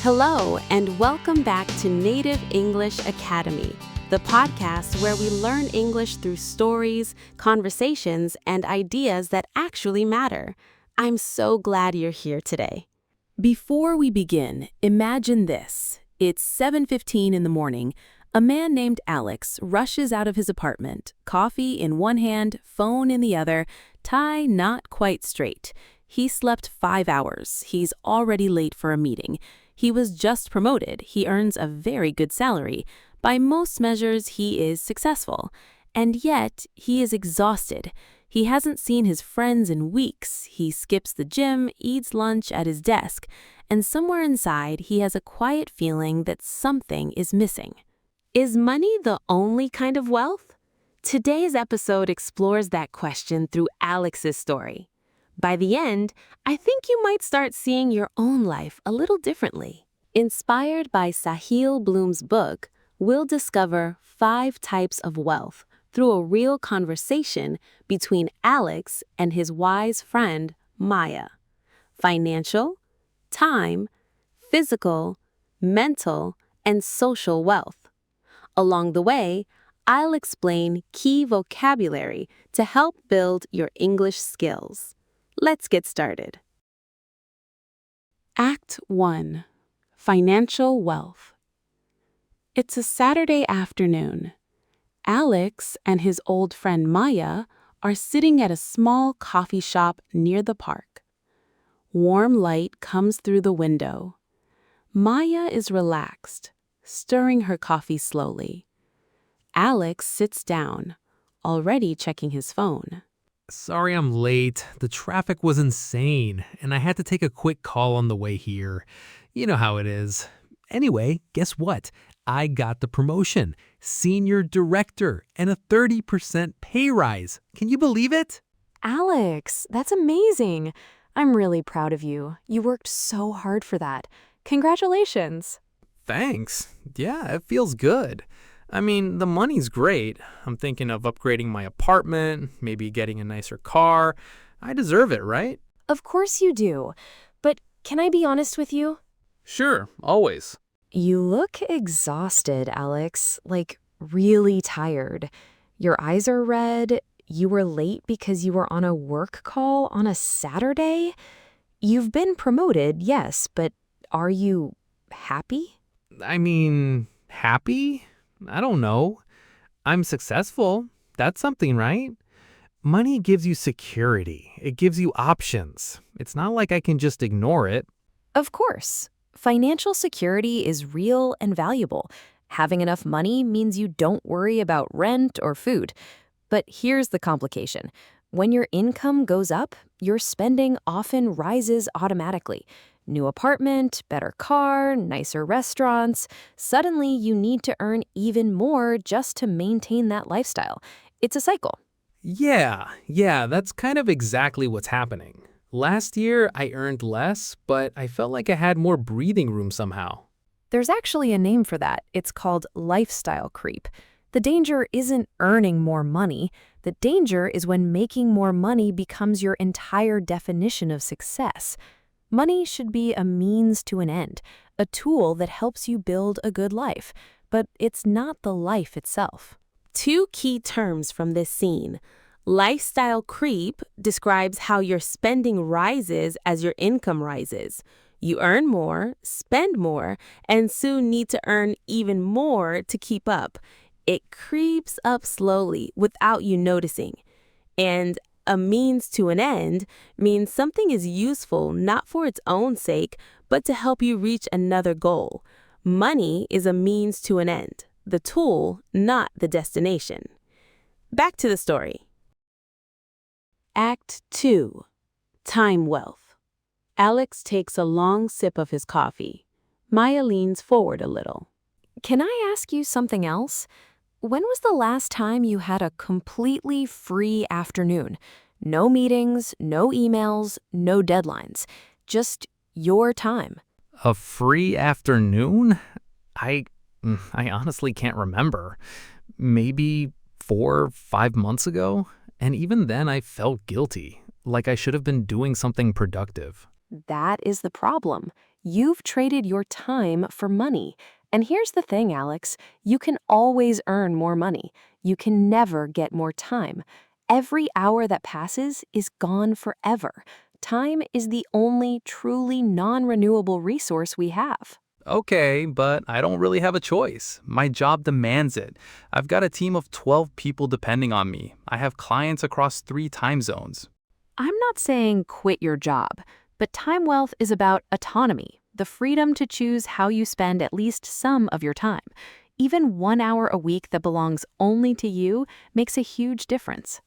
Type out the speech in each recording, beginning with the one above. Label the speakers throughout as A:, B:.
A: Hello, and welcome back to Native English Academy, the podcast where we learn English through stories, conversations, and ideas that actually matter. I'm so glad you're here today. Before we begin, imagine this. It's 7:15 in the morning. A man named Alex rushes out of his apartment, coffee in one hand, phone in the other, tie not quite straight. He slept 5 hours. He's already late for a meeting. He was just promoted. He earns a very good salary. By most measures, he is successful. And yet, he is exhausted. He hasn't seen his friends in weeks. He skips the gym, eats lunch at his desk, and somewhere inside, he has a quiet feeling that something is missing. Is money the only kind of wealth? Today's episode explores that question through Alex's story. By the end, I think you might start seeing your own life a little differently. Inspired by Sahil Bloom's book, we'll discover 5 types of wealth through a real conversation between Alex and his wise friend, Maya. Financial, time, physical, mental, and social wealth. Along the way, I'll explain key vocabulary to help build your English skills. Let's get started. Act 1. Financial Wealth. It's a Saturday afternoon. Alex and his old friend Maya are sitting at a small coffee shop near the park. Warm light comes through the window. Maya is relaxed, stirring her coffee slowly. Alex sits down, already checking his phone.
B: Sorry I'm late. The traffic was insane, and I had to take a quick call on the way here. You know how it is. Anyway, guess what? I got the promotion. Senior director and a 30% pay rise. Can you believe it?
C: Alex, that's amazing. I'm really proud of you. You worked so hard for that. Congratulations.
B: Thanks. Yeah, it feels good. I mean, the money's great. I'm thinking of upgrading my apartment, maybe getting a nicer car. I deserve it, right?
C: Of course you do. But can I be honest with you?
B: Sure, always.
C: You look exhausted, Alex. Like, really tired. Your eyes are red. You were late because you were on a work call on a Saturday? You've been promoted, yes, but are you happy?
B: I mean, happy? I don't know. I'm successful. That's something, right? Money gives you security. It gives you options. It's not like I can just ignore it.
C: Of course. Financial security is real and valuable. Having enough money means you don't worry about rent or food. But here's the complication. When your income goes up, your spending often rises automatically. New apartment, better car, nicer restaurants. Suddenly, you need to earn even more just to maintain that lifestyle. It's a cycle.
B: Yeah, that's kind of exactly what's happening. Last year, I earned less, but I felt like I had more breathing room somehow.
C: There's actually a name for that. It's called lifestyle creep. The danger isn't earning more money. The danger is when making more money becomes your entire definition of success. Money should be a means to an end, a tool that helps you build a good life, but it's not the life itself.
A: 2 key terms from this scene. Lifestyle creep describes how your spending rises as your income rises. You earn more, spend more, and soon need to earn even more to keep up. It creeps up slowly without you noticing. And a means to an end means something is useful not for its own sake, but to help you reach another goal. Money is a means to an end, the tool, not the destination. Back to the story. Act 2. Time Wealth. Alex takes a long sip of his coffee. Maya leans forward a little.
C: Can I ask you something else? When was the last time you had a completely free afternoon? No meetings, no emails, no deadlines. Just your time.
B: A free afternoon? I honestly can't remember. Maybe 4 or 5 months ago? And even then I felt guilty, like I should have been doing something productive.
C: That is the problem. You've traded your time for money. And here's the thing, Alex, you can always earn more money. You can never get more time. Every hour that passes is gone forever. Time is the only truly non-renewable resource we have.
D: Okay, but I don't really have a choice. My job demands it. I've got a team of 12 people depending on me. I have clients across 3 time zones.
C: I'm not saying quit your job, but time wealth is about autonomy, the freedom to choose how you spend at least some of your time. Even 1 hour a week that belongs only to you makes a huge difference.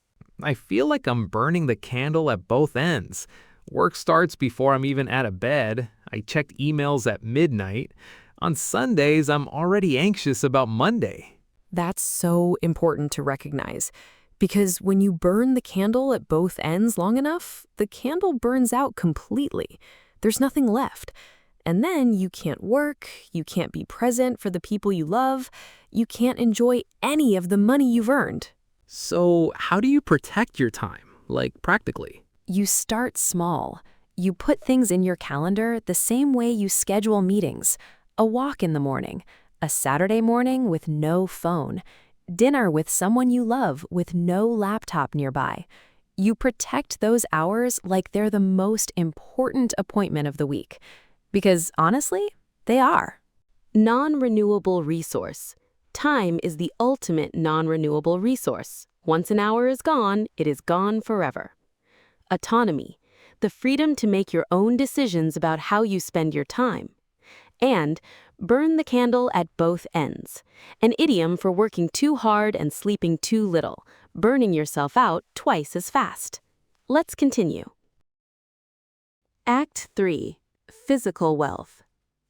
B: I feel like I'm burning the candle at both ends. Work starts before I'm even out of bed. I checked emails at midnight. On Sundays, I'm already anxious about Monday.
C: That's so important to recognize. Because when you burn the candle at both ends long enough, the candle burns out completely. There's nothing left. And then you can't work, you can't be present for the people you love, you can't enjoy any of the money you've earned.
B: So, how do you protect your time, like practically?
C: You start small. You put things in your calendar the same way you schedule meetings. A walk in the morning, a Saturday morning with no phone, dinner with someone you love with no laptop nearby. You protect those hours like they're the most important appointment of the week. Because honestly, they are.
A: Non-renewable resource. Time is the ultimate non-renewable resource. Once an hour is gone, it is gone forever. Autonomy, the freedom to make your own decisions about how you spend your time. And burn the candle at both ends, an idiom for working too hard and sleeping too little, burning yourself out twice as fast. Let's continue. Act 3. Physical wealth.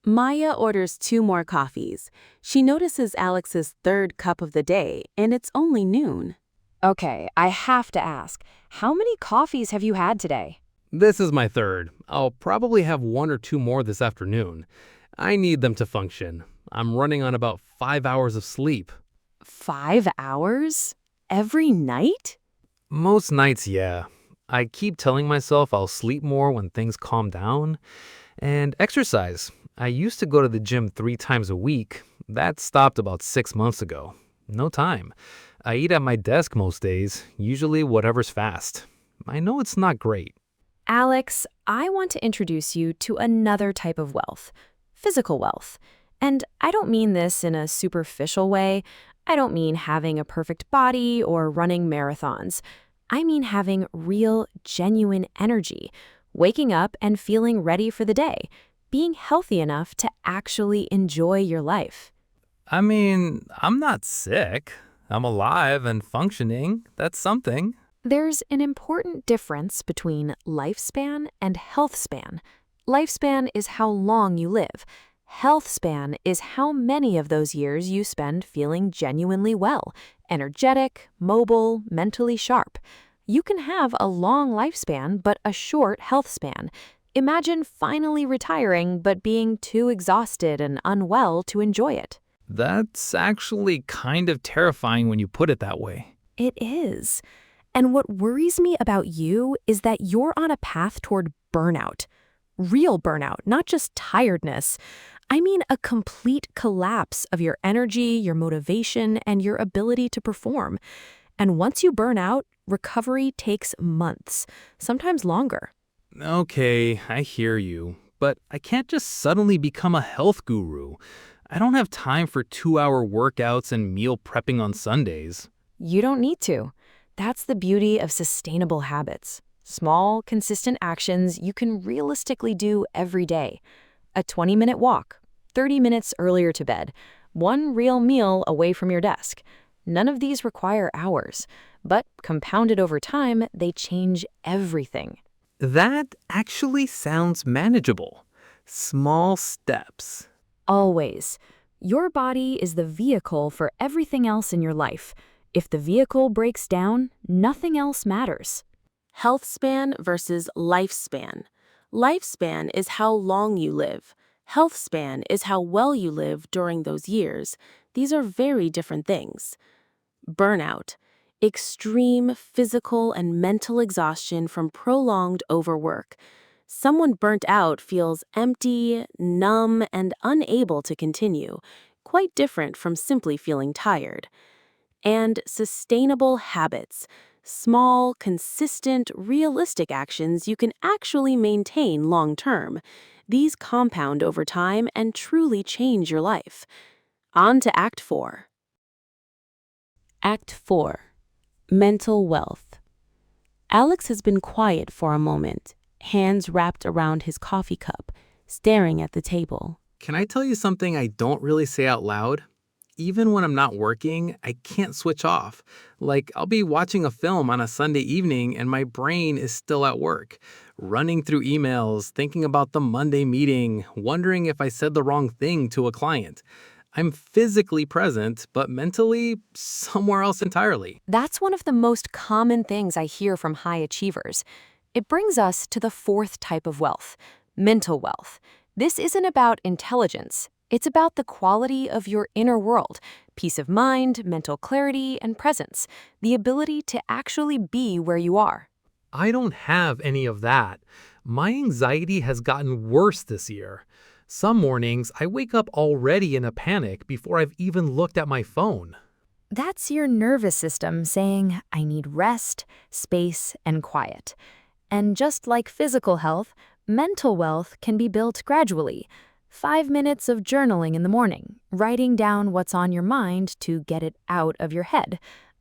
A: Maya orders 2 more coffees. She notices Alex's 3rd cup of the day, and it's only noon.
C: Okay, I have to ask, how many coffees have you had today?
B: This is my 3rd. I'll probably have 1 or 2 more this afternoon. I need them to function. I'm running on about 5 hours of sleep.
C: 5 hours? Every night?
B: Most nights, yeah. I keep telling myself I'll sleep more when things calm down. And exercise. I used to go to the gym 3 times a week. That stopped about 6 months ago. No time. I eat at my desk most days, usually whatever's fast. I know it's not great.
C: Alex, I want to introduce you to another type of wealth, physical wealth. And I don't mean this in a superficial way. I don't mean having a perfect body or running marathons. I mean having real, genuine energy, waking up and feeling ready for the day, being healthy enough to actually enjoy your life.
D: I mean, I'm not sick. I'm alive and functioning. That's something.
C: There's an important difference between lifespan and health span. Lifespan is how long you live. Health span is how many of those years you spend feeling genuinely well, energetic, mobile, mentally sharp. You can have a long lifespan but a short health span. Imagine finally retiring but being too exhausted and unwell to enjoy it.
D: That's actually kind of terrifying when you put it that way.
C: It is. And what worries me about you is that you're on a path toward burnout. Real burnout, not just tiredness. I mean a complete collapse of your energy, your motivation, and your ability to perform. And once you burn out, recovery takes months, sometimes longer.
D: Okay, I hear you. But I can't just suddenly become a health guru. I don't have time for 2-hour workouts and meal prepping on Sundays.
C: You don't need to. That's the beauty of sustainable habits. Small, consistent actions you can realistically do every day. A 20-minute walk, 30 minutes earlier to bed, 1 real meal away from your desk. None of these require hours, but compounded over time, they change everything.
B: That actually sounds manageable. Small steps.
C: Always. Your body is the vehicle for everything else in your life. If the vehicle breaks down, nothing else matters.
A: Health span versus lifespan. Lifespan is how long you live. Health span is how well you live during those years. These are very different things. Burnout. Extreme physical and mental exhaustion from prolonged overwork. Someone burnt out feels empty, numb, and unable to continue, quite different from simply feeling tired. And sustainable habits, small, consistent, realistic actions you can actually maintain long term. These compound over time and truly change your life. On to Act 4. Act 4. Mental Wealth. Alex has been quiet for a moment, hands wrapped around his coffee cup, staring at the table.
D: Can I tell you something I don't really say out loud? Even when I'm not working, I can't switch off. Like, I'll be watching a film on a Sunday evening and my brain is still at work, running through emails, thinking about the Monday meeting, wondering if I said the wrong thing to a client. I'm physically present, but mentally somewhere else entirely.
C: That's one of the most common things I hear from high achievers. It brings us to the fourth type of wealth, mental wealth. This isn't about intelligence. It's about the quality of your inner world, peace of mind, mental clarity, and presence, the ability to actually be where you are.
B: I don't have any of that. My anxiety has gotten worse this year. Some mornings, I wake up already in a panic before I've even looked at my phone.
C: That's your nervous system saying, I need rest, space, and quiet. And just like physical health, mental wealth can be built gradually. 5 minutes of journaling in the morning, writing down what's on your mind to get it out of your head.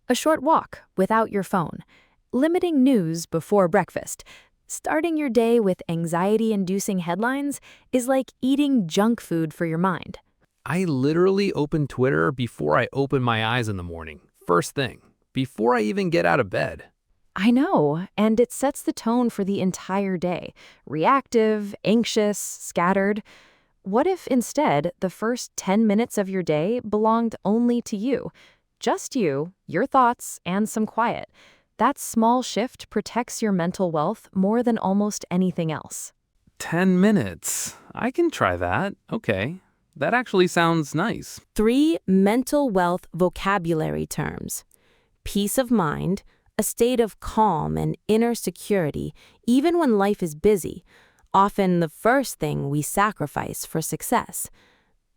C: A short walk without your phone. Limiting news before breakfast. Starting your day with anxiety-inducing headlines is like eating junk food for your mind.
B: I literally open Twitter before I open my eyes in the morning, first thing, before I even get out of bed.
C: I know, and it sets the tone for the entire day. Reactive, anxious, scattered. What if instead the first 10 minutes of your day belonged only to you? Just you, your thoughts, and some quiet. That small shift protects your mental wealth more than almost anything else.
D: 10 minutes. I can try that. Okay. That actually sounds nice.
A: 3 mental wealth vocabulary terms. Peace of mind, a state of calm and inner security, even when life is busy, often the first thing we sacrifice for success.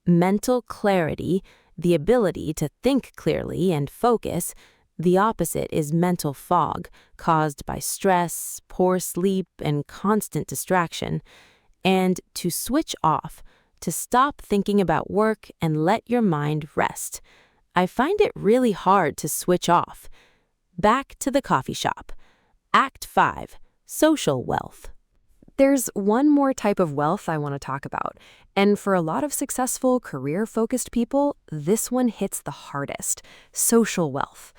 A: Mental clarity, the ability to think clearly and focus. The opposite is mental fog, caused by stress, poor sleep, and constant distraction. And to switch off, to stop thinking about work and let your mind rest. I find it really hard to switch off. Back to the coffee shop. Act 5. Social wealth.
C: There's one more type of wealth I want to talk about, and for a lot of successful, career-focused people, this one hits the hardest: social wealth.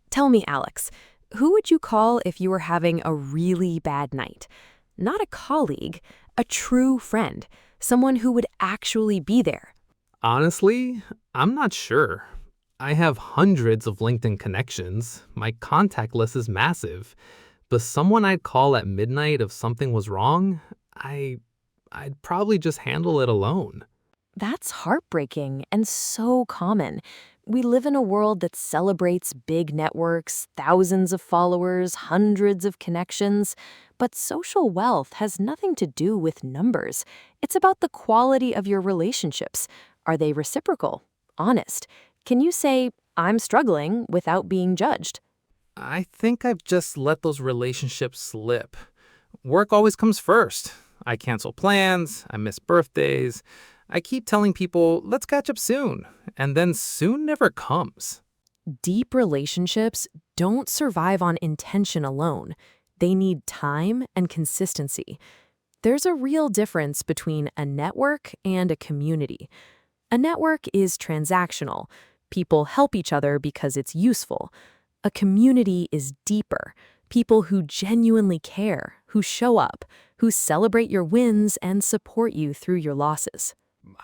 C: Tell me, Alex, who would you call if you were having a really bad night? Not a colleague, a true friend, someone who would actually be there.
B: Honestly, I'm not sure. I have hundreds of LinkedIn connections. My contact list is massive. But someone I'd call at midnight if something was wrong, I'd probably just handle it alone.
C: That's heartbreaking and so common. We live in a world that celebrates big networks, thousands of followers, hundreds of connections. But social wealth has nothing to do with numbers. It's about the quality of your relationships. Are they reciprocal? Honest? Can you say, I'm struggling, without being judged?
B: I think I've just let those relationships slip. Work always comes first. I cancel plans, I miss birthdays. I keep telling people, let's catch up soon, and then soon never comes.
C: Deep relationships don't survive on intention alone. They need time and consistency. There's a real difference between a network and a community. A network is transactional. People help each other because it's useful. A community is deeper. People who genuinely care, who show up, who celebrate your wins and support you through your losses.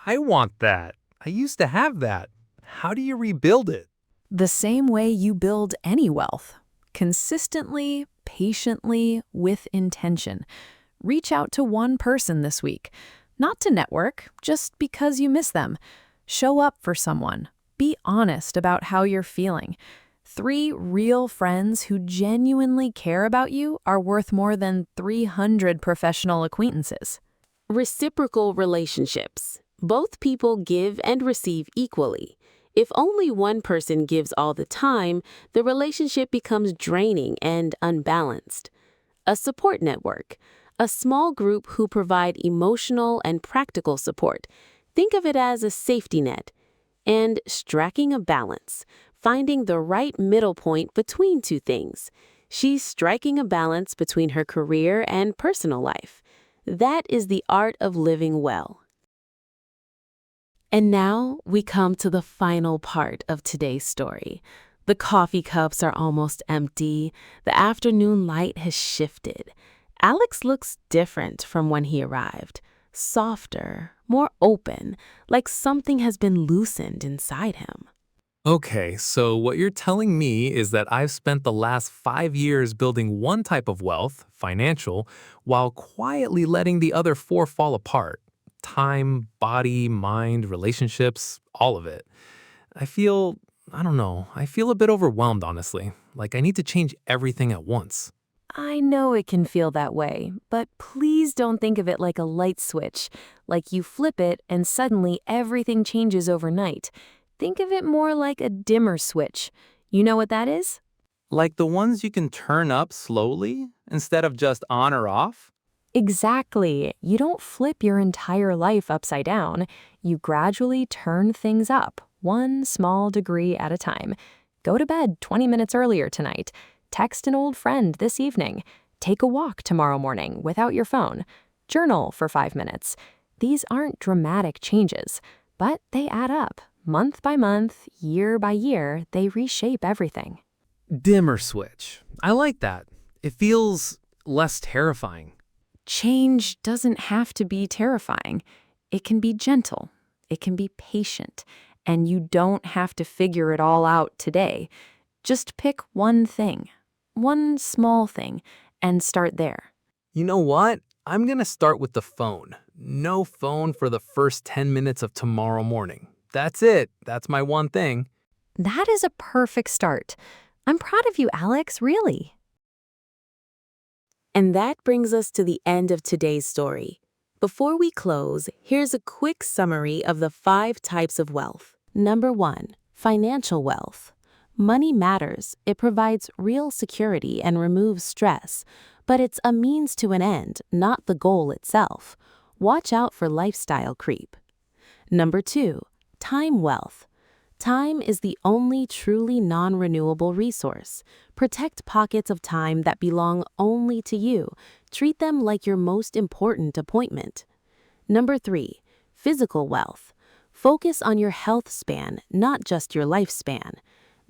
B: I want that. I used to have that. How do you rebuild it?
C: The same way you build any wealth. Consistently, patiently, with intention. Reach out to one person this week. Not to network, just because you miss them. Show up for someone. Be honest about how you're feeling. 3 real friends who genuinely care about you are worth more than 300 professional acquaintances.
A: Reciprocal relationships. Both people give and receive equally. If only one person gives all the time, the relationship becomes draining and unbalanced. A support network. A small group who provide emotional and practical support. Think of it as a safety net. And striking a balance. Finding the right middle point between two things. She's striking a balance between her career and personal life. That is the art of living well. And now we come to the final part of today's story. The coffee cups are almost empty. The afternoon light has shifted. Alex looks different from when he arrived. Softer, more open, like something has been loosened inside him.
B: Okay, so what you're telling me is that I've spent the last 5 years building one type of wealth, financial, while quietly letting the other four fall apart. Time, body, mind, relationships, all of it. I don't know, I feel a bit overwhelmed, honestly. Like I need to change everything at once.
C: I know it can feel that way, but please don't think of it like a light switch, like you flip it and suddenly everything changes overnight. Think of it more like a dimmer switch. You know what that is?
D: Like the ones you can turn up slowly instead of just on or off?
C: Exactly. You don't flip your entire life upside down. You gradually turn things up, one small degree at a time. Go to bed 20 minutes earlier tonight. Text an old friend this evening. Take a walk tomorrow morning without your phone. Journal for 5 minutes. These aren't dramatic changes, but they add up. Month by month, year by year, they reshape everything.
B: Dimmer switch. I like that. It feels less terrifying.
C: Change doesn't have to be terrifying. It can be gentle. It can be patient. And you don't have to figure it all out today. Just pick one thing, one small thing, and start there.
D: You know what? I'm gonna start with the phone. No phone for the first 10 minutes of tomorrow morning. That's it. That's my one thing.
C: That is a perfect start. I'm proud of you, Alex, really.
A: And that brings us to the end of today's story. Before we close, here's a quick summary of the 5 types of wealth. Number 1, financial wealth. Money matters. It provides real security and removes stress, but it's a means to an end, not the goal itself. Watch out for lifestyle creep. Number 2, time wealth. Time is the only truly non-renewable resource. Protect pockets of time that belong only to you. Treat them like your most important appointment. Number 3, physical wealth. Focus on your health span, not just your lifespan.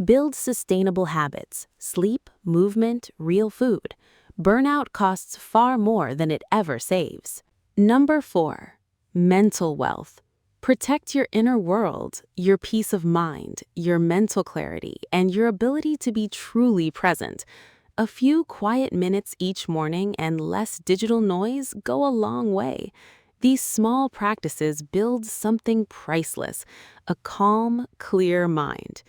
A: Build sustainable habits, sleep, movement, real food. Burnout costs far more than it ever saves. Number 4, mental wealth. Protect your inner world, your peace of mind, your mental clarity, and your ability to be truly present. A few quiet minutes each morning and less digital noise go a long way. These small practices build something priceless, a calm, clear mind.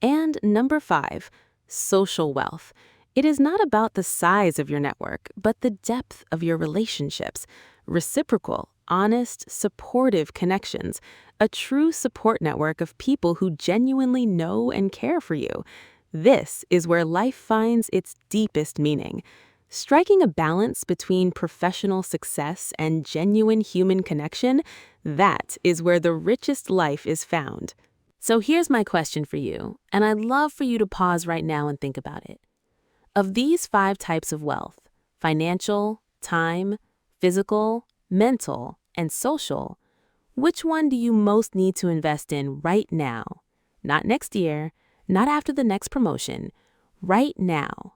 A: And number 5, social wealth. It is not about the size of your network, but the depth of your relationships. Reciprocal, honest, supportive connections, a true support network of people who genuinely know and care for you. This is where life finds its deepest meaning. Striking a balance between professional success and genuine human connection, that is where the richest life is found. So here's my question for you, and I'd love for you to pause right now and think about it. Of these 5 types of wealth, financial, time, physical, mental, and social, which one do you most need to invest in right now? Not next year, not after the next promotion, right now.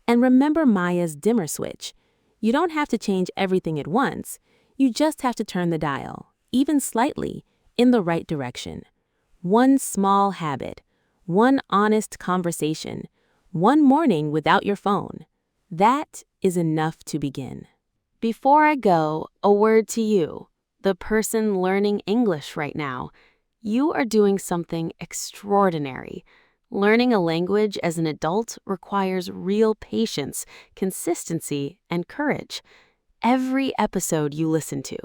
A: And remember Maya's dimmer switch. You don't have to change everything at once. You just have to turn the dial, even slightly, in the right direction. One small habit, one honest conversation, one morning without your phone. That is enough to begin. Before I go, a word to you, the person learning English right now. You are doing something extraordinary. Learning a language as an adult requires real patience, consistency, and courage. Every episode you listen to,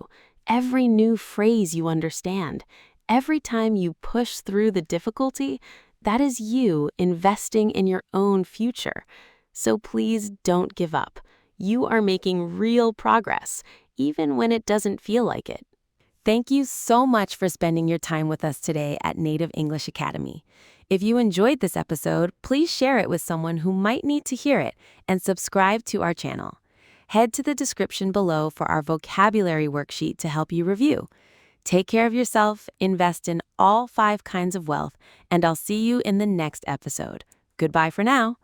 A: every new phrase you understand, every time you push through the difficulty, that is you investing in your own future. So please don't give up. You are making real progress, even when it doesn't feel like it. Thank you so much for spending your time with us today at Native English Academy. If you enjoyed this episode, please share it with someone who might need to hear it and subscribe to our channel. Head to the description below for our vocabulary worksheet to help you review. Take care of yourself, invest in all 5 kinds of wealth, and I'll see you in the next episode. Goodbye for now.